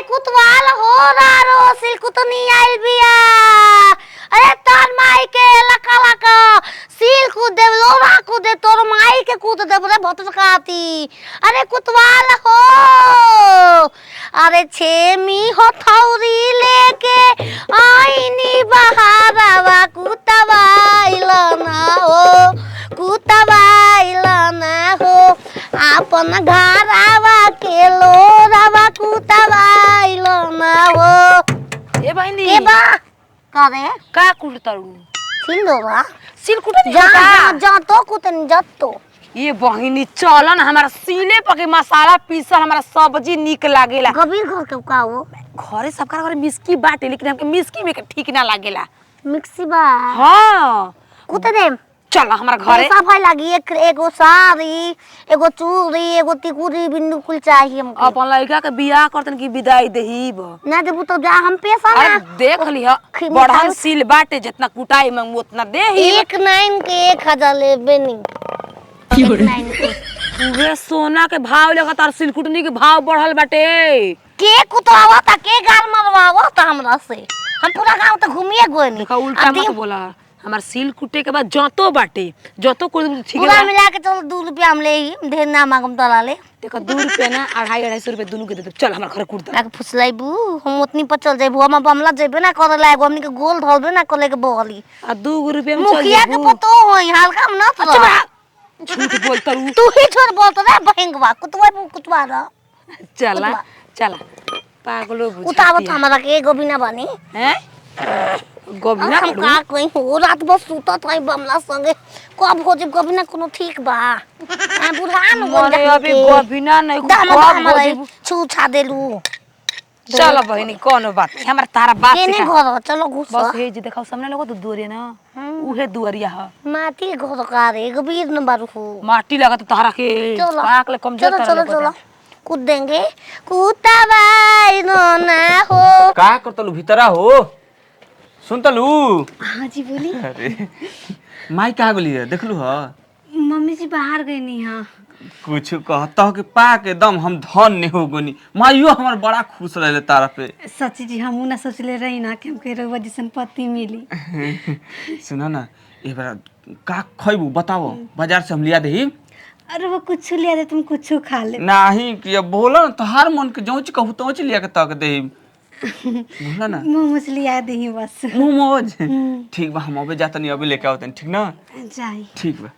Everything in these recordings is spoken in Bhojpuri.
कुतवाल हो रारो सिल कुतनी आइल बिया। अरे तोर माई के लका लका सील कूद दे लोरा कूद दे तोर माई के कूद दे रे भटकाती। अरे कुतवाल हो अरे छेमी हो थौरी लेके आईनी बहारवा कुतवाइल ना हो कुतवाइल ना हो अपन घरवा के लोरावा कुतवाइल ना हो। ए बहिनी के बा करे का कुटतारू सिल दो बा सिल कुटत जा जा जा तो कुतन जत्तो। ये बहिनी चलन हमारा सीले पके मसाला पीसल हमारा सब्जी निक लागेला। कभी घर के का हो घरे सबका घरे मिस्की बाटे लेकिन हमके मिस्की में ठीक ना लागेला। मिक्सी बा हां कुते दे चल हमारा घरे सब भाई लगी एक एगो साड़ी एगो चूड़ी एगो तिकुरी बिंदु कुल चाहिए हमको। अपन लड़का के बियाह करतन की विदाई देहीब ना देबू तो जा हम पैसा अरे ना देख लिह बढ़न सील बाटे जितना कुटाई में उतना देही। 19 के 1000 लेबे नहीं 19 के पूरे सोना के भाव लगत और सिलकुटनी के भाव बढ़ल बाटे। के कुतवावा ता के गार मरवावा ता हमरा से हम पूरा गांव तो घूमिए गोनी। देखा उल्टा मत बोला हमार सील कुटे के बाद जतो बाटे जतो को ठीक पूरा मिला के चलो 2 रुपया हम ले ही ढेर ना मांगम तला ले। देखो 2 रुपया ना 250 रुपया दोनों के दे दे। चल हमार घर कुटता लाके फुसलाइबू हम उतनी पर चल जाइबू हम बमला जेबे ना करे लाग हमनी के गोल धरबे ना करे के बोली आ 2 रुपया में चल मुखिया के पतो होई हल्का में ना तो झूठ बोलता रू तू ही छोड़ बोलत रे बहंगवा कुतवा रा चला चला पागलो बुझ उतावत हमरा के एगो बिना बानी हैं गोबिना हम का कोई हो रात बस सुतत रही बमला संगे कब हो जब गोबिना कोनो ठीक बा आ बुढ़ान हो मरे अभी गोबिना नहीं दाम कब हो हमरा छू छा देलू। चल बहिनी कोनो बात नहीं हमार तारा बात केने से घर चलो घुस बस हे जे देखाओ सामने लोग तो दूरिया ना उहे दुआरिया ह माटी घर का रे गबीर न बारू हो माटी लगत तारा के चलो पाक ले कमजोर चलो तारा चलो चलो लगत कूद देंगे कुतवाई ना हो। का करतलू भीतरा हो सुनतलू। हाँ जी बोली। अरे माई कहाँ गली है देखलू ह मम्मी जी बाहर गई नहीं हाँ कुछ कहता हो कि पा के दम हम धन नहीं हो गनी माइयो हमार बड़ा खुश रहे तारा पे। सच्ची जी हम ना सोचले रही ना कि हमके रउआ जैसन पति मिली। सुना ना एक बार का खइबू बताओ बाजार से हम लिया दही। अरे वो कुछ लिया दे तुम कुछ खा ले। नहीं कि अब बोला ना तोहार मन के जौच कहू तौच लिया के तक दही बोला ना मोमोज लिया दे बस। मोमोज ठीक बा हम अबे जाता नहीं अबे लेके आवतन ठीक ना जाई ठीक बा।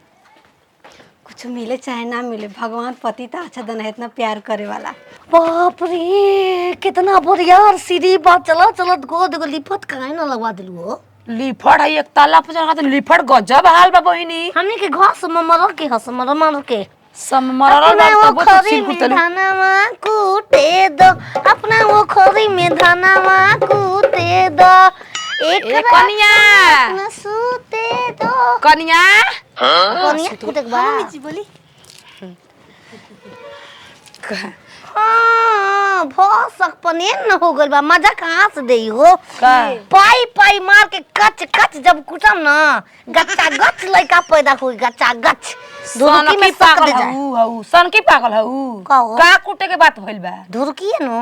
कुछ मिले चाहे ना मिले भगवान पति तो अच्छा दन है इतना प्यार करे वाला। बाप रे कितना बढ़िया सीढ़ी बात चलो चलो गोद गो लिफत काहे ना लगवा दिलू हो। लिफड़ है एक ताला पे चढ़ा तो लिफड़ गजब हाल बा बहिनी हमनी के घर से मर के हस मर के समरल अपना बात वो तो खरी सिल में कुतलू धनवा कूटे दो अपना वो खरी में धनवा कूटे दो एक ए कनिया न सूते दो कनिया कनिया कूटे के बा मम्मी जी बोली। हाँ भौसक पनेन न हो गइल बा मजा कहाँ से देई हो का पाई पाई मार के कच कच जब कुटम ना गच्चा गच लइका पैदा हुई गच्चा गच धुरकी में सक पागल दे जाए हऊ हऊ सन की पागल हऊ का हो? का कुटे के बात भइल बा धुरकी है नो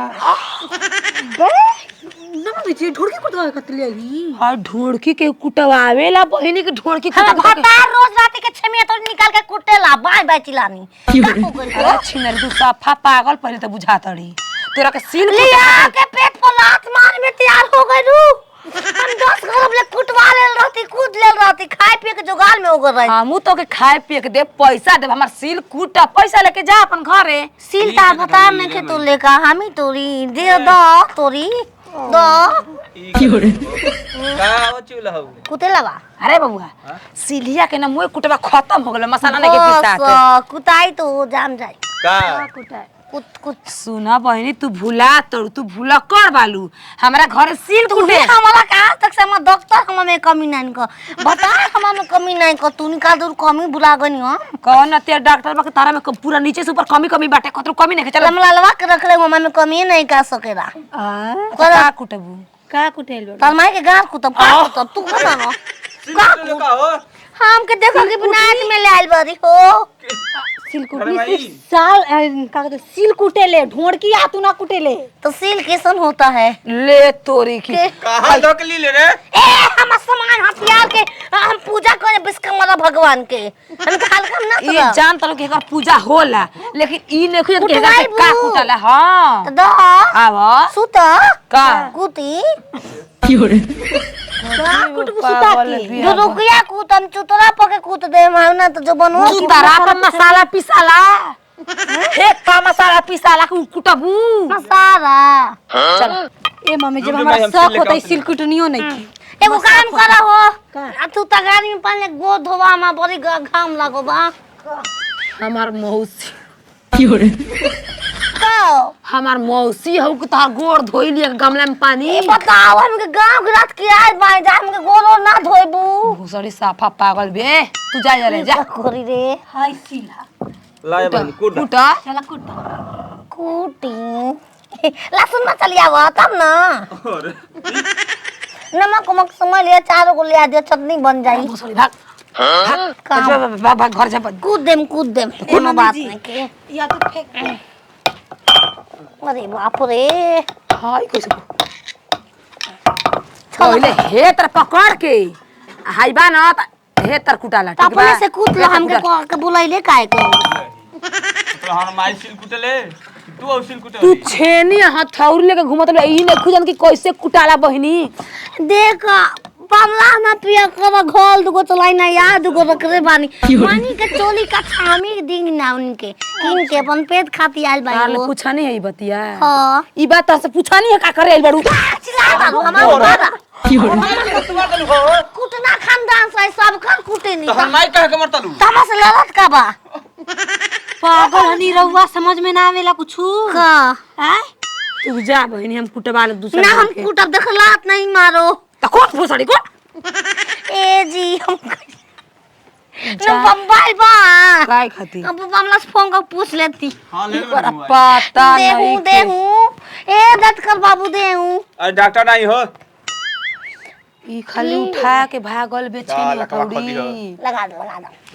ना मम्मी जी ढोड़की कुटवा के कतले आई। हां ढोड़की के कुटवावेला बहिनी के ढोड़की हाँ कुटवा के भतार रोज रात के छमिया तो निकाल के कुटेला बाय बाय चिलानी अरे छिनर तू सफा पागल पहले तो बुझातड़ी तोरा के सील लिया के पेट पर लात मार में तैयार हो गइलू हम 10 घर ले कुटवा लेल रहती कूद लेल रहती खाए पिए के जुगाड़ में हो गइल रही। हमू तो के खाए पिए के दे पैसा दे हमर सील कुटा पैसा लेके जा अपन घरे सील तार भतार ने के तो लेका हमी तोरी दे दो तोरी दो का हो चुला हो कुतेला बा अरे बबुआ सीलिया के ना मुंह कुटवा खत्म हो गेल मसाला नहीं के पीसा बस कुताई तो जान जाए का कुटा कुत कुत सुना बहिनी तू भूला तू भूला कर बालू हमरा घरे सील तू कुटे हमारा कहाँ तक से हमारा डॉक्टर हम में कमी नहीं कर बता हमारा में कमी नहीं कर तू निकाल दूर कमी बुला गनी हम कौन ते डॉक्टर बा के तारा में पूरा नीचे से ऊपर कमी कमी बाटे कतरो कमी नहीं के चल कमला लवा के रख ले हमारा में कमी नहीं कर सकेला का कुटबू का कुटेल बा तार माई के गार कुतब का कुतब तू बता ना का हो हम के देखो कि विनायक में ले आइल बारी हो सिलकुटनी सिर्फ साल का कहते सिल कुटेले, ढोंड़की आतू ना कुटेले। तो सील कैसन होता है? ले तोरी की कहां ढकली ले रे? ए हम सामान हथियार के हम पूजा करे विश्वकर्मा भगवान के, हम हल्का ना ये करो। जान तलो कि एकर पूजा होला, लेकिन ई नेखु के कुटवाई का बू। कुटला। हां तो दो आवा सुता का कुती सुता की जो रुकिया कूतम चुतरा पके कूत दे ना तो जो बनवा तू तारा पर मसाला पिसाला हे का मसाला पिसाला कुटबू मसाला। चल ए मम्मी जब रुक हमारा भाई, हम शौक सिल होता है लेकर सिलकुटनियो नहीं की। एगो काम करा हो का? तू त गाड़ी में पहले गो धोवा में बड़ी घाम लागो बा। हमार मौसी तो हमार मौसी हो कि तोहार गोड़ धोई लिया गमला में पानी। ये बताओ हमके गांव के रात की आए बाई जा हमके गोरो ना धोइबू। भूसड़ी साफा पागल बे तू जा रे जा कोरी रे हाय सीला लाए बनी कूद। कुटा चला कुट कूटी लहसुन में चलिया हुआ तब ना अरे नमक उमक समझ लिया, चारों को लिया दिया चटनी बन जाई। भूसड़ी भाग काम भाग भाग घर जा कूद देम कोनो बात नहीं के। या तो फेंक अरे बाप रे हाय कैसे पहले हे तर पकड़ के हाइबा ना हे तर कुटाला ठीक बा अपने से कूद लो हमके के बुलाइले काहे को। तो हम माई सिल कुटले तू और सिल कुटले। तू छेनी हथौड़ी लेके घुमत रहे ई ने खुजन की कैसे कुटाला बहिनी। देख पमला में पिया कर घोल दुगो चलाई ना याद दुगो रखरे बानी मानी के चोली का छामी दिन ना उनके किन के अपन पेट खाती आइल तार बाई ले वो। पूछा नहीं है ई बतिया हां ई बात से पूछा नहीं है का करे आइल बाड़ू चिल्ला बाबू हमारा बाबा कुटना खानदान से सब कर कुटे तो नहीं हम माई कह के मरतलू। तमस लड़त का बा पागल हनी रहुआ समझ में ना आवेला कुछु का हैं। तू जा बहिनी हम कुटवा ले दूसरा ना हम कुटब देखलात नहीं मारो त कोट भूसड़ी को ए जी हम ना बम्बई बा काय खाती अब मामला से फोन कर पूछ लेती। हां ले पर ले। पता नहीं देहूं ए दत कर बाबू देहूं। अरे डॉक्टर नहीं हो। ई खाली उठा के भागल बेचैनी हथौड़ी लगा दो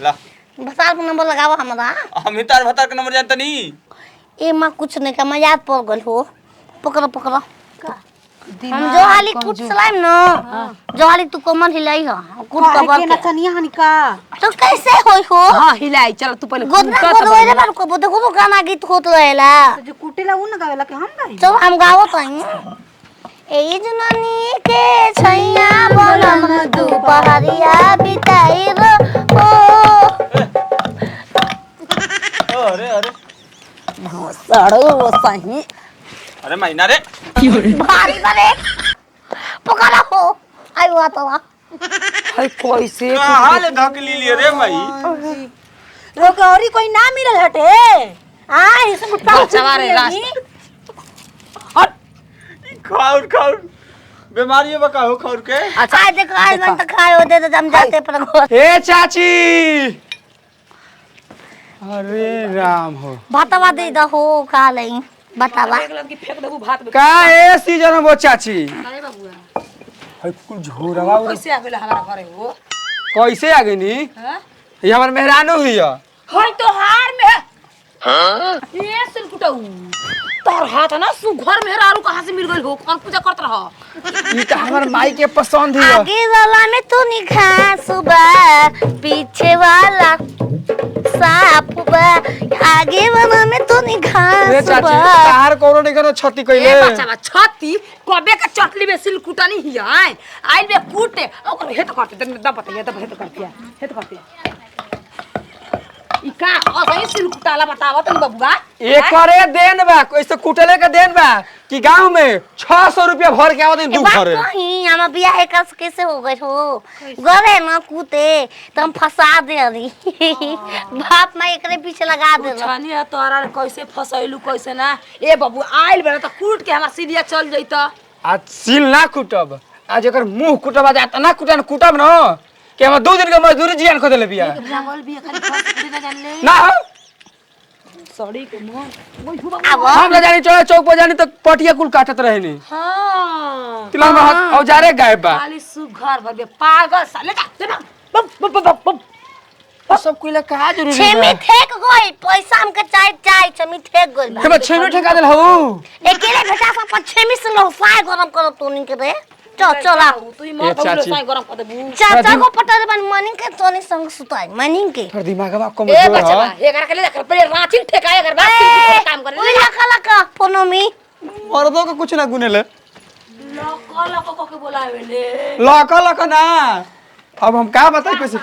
ला भसार को नंबर लगावा हमारा। हम ही तार भतार के नंबर जानता नहीं। ए मां कुछ नहीं का मैं याद पड़ गल हो। पकड़ो पकड़ो हम दिमाग जो हाली कुट कमजोर। चलाइम ना जो हाली तू कमर हिलाई हो कुट काहे कबर के के नचनिया हनी का तो कैसे होई हो हां हिलाई चल तू पहले गोदना कुटा गोदो रे बार को देखो तो गाना गीत होत रहेला। तो जो कुटेला उ न गावेला के हम गाई। चल हम गावत हई ए जननी के छैया बनम दुपहरिया बिताई रो ओ अरे अरे सड़ो सही अरे महीना रे। भारी बने पकड़ा हो आई हुआ तो है कैसे कहां ले ढकली लिए रे माई? रोकौरी कोई ना मिलल हटे आ इसमें बचवा रे रास्ता और खाउर खाउर बीमारी बका हो खाउर के। अच्छा आज देखो आज मन तो खाए हो दे तो जम जाते पर घोर हे चाची। अरे राम हो भातवा दे द हो खा लई बतावा फेंक देबू भात में का ए सीजन में वो चाची अरे बाबूआ है कुल झोरवा कैसे आ गेला हमारा घरे हो कैसे आ गई नी? हां ये हमर मेहरानो हुई है। होय तो हार में हां ये सिलकुटाऊ तोर हाथ ना सुघर मेहरारू कहां से मिल गइल हो कौन पूजा करत रह ये तो हमर माई के पसंद ही है। आगे वाला में तू निखा सुबह पीछे वाला साफ बा आगे वाला में तू निखा ए चाची सुबह तार कोनो नहीं करो छती कइले। ए बच्चा छती कबे का चटली में सिलकुटा नहीं हिया आइल बे कूटे ओकर हेत करते दम बताइए दम हेत करते ई का असही सिलकुटाला बतावा तनी बबुआ एकरे देन बा कैसे कुटले के देन बा कि गांव में 600 रुपया भर के आवत दू बात घरे। कहीं हम बियाह कस कैसे हो गए हो गरे न कूते तो हम फंसा दे रही बाप मां एकरे पीछे लगा दे छानी है तोरा कैसे फसैलू कैसे ना ए बबू आइल बेरा त कूट के हमरा सीधिया चल जइत आज सील ना कुटब आज एकर मुंह कुटब जात ना कुटब न कि हम 2 दिन के मजदूरी जियान खो देले बिया जंगल भी खाली फस के ना जान ले ना हो। सड़ी के मुंह अब हम ना जानी चलो चौक पर जानी तो पटिया कुल काटत रहे नी हां तिला हम औजारे गायब बा। खाली सुघर भर पागल साले का ले बम बम बम ये सब कोई ला का जरूरी छेमी ठेक गई पैसा हमके चाय छेमी ठेक गई के बा छेमी ठेका देल हो अकेले बेटा सब पर छेमी से लो फाय गरम करो तोनी के रे चला तू ही मां चाची। साई गरम कर देबू चाचा को पटा दे मनी के तोनी संग सुताई मनी के थोड़ा दिमाग बा कम ए जोर बच्चा हो एकर के ले पहले रांची ठेकाए अगर बात सिल्क काम करे ओइ लका फोनो में मर्दों का कुछ ना गुनेले लक के बोलावे ले लका लका ना अब हम का बताई कैसे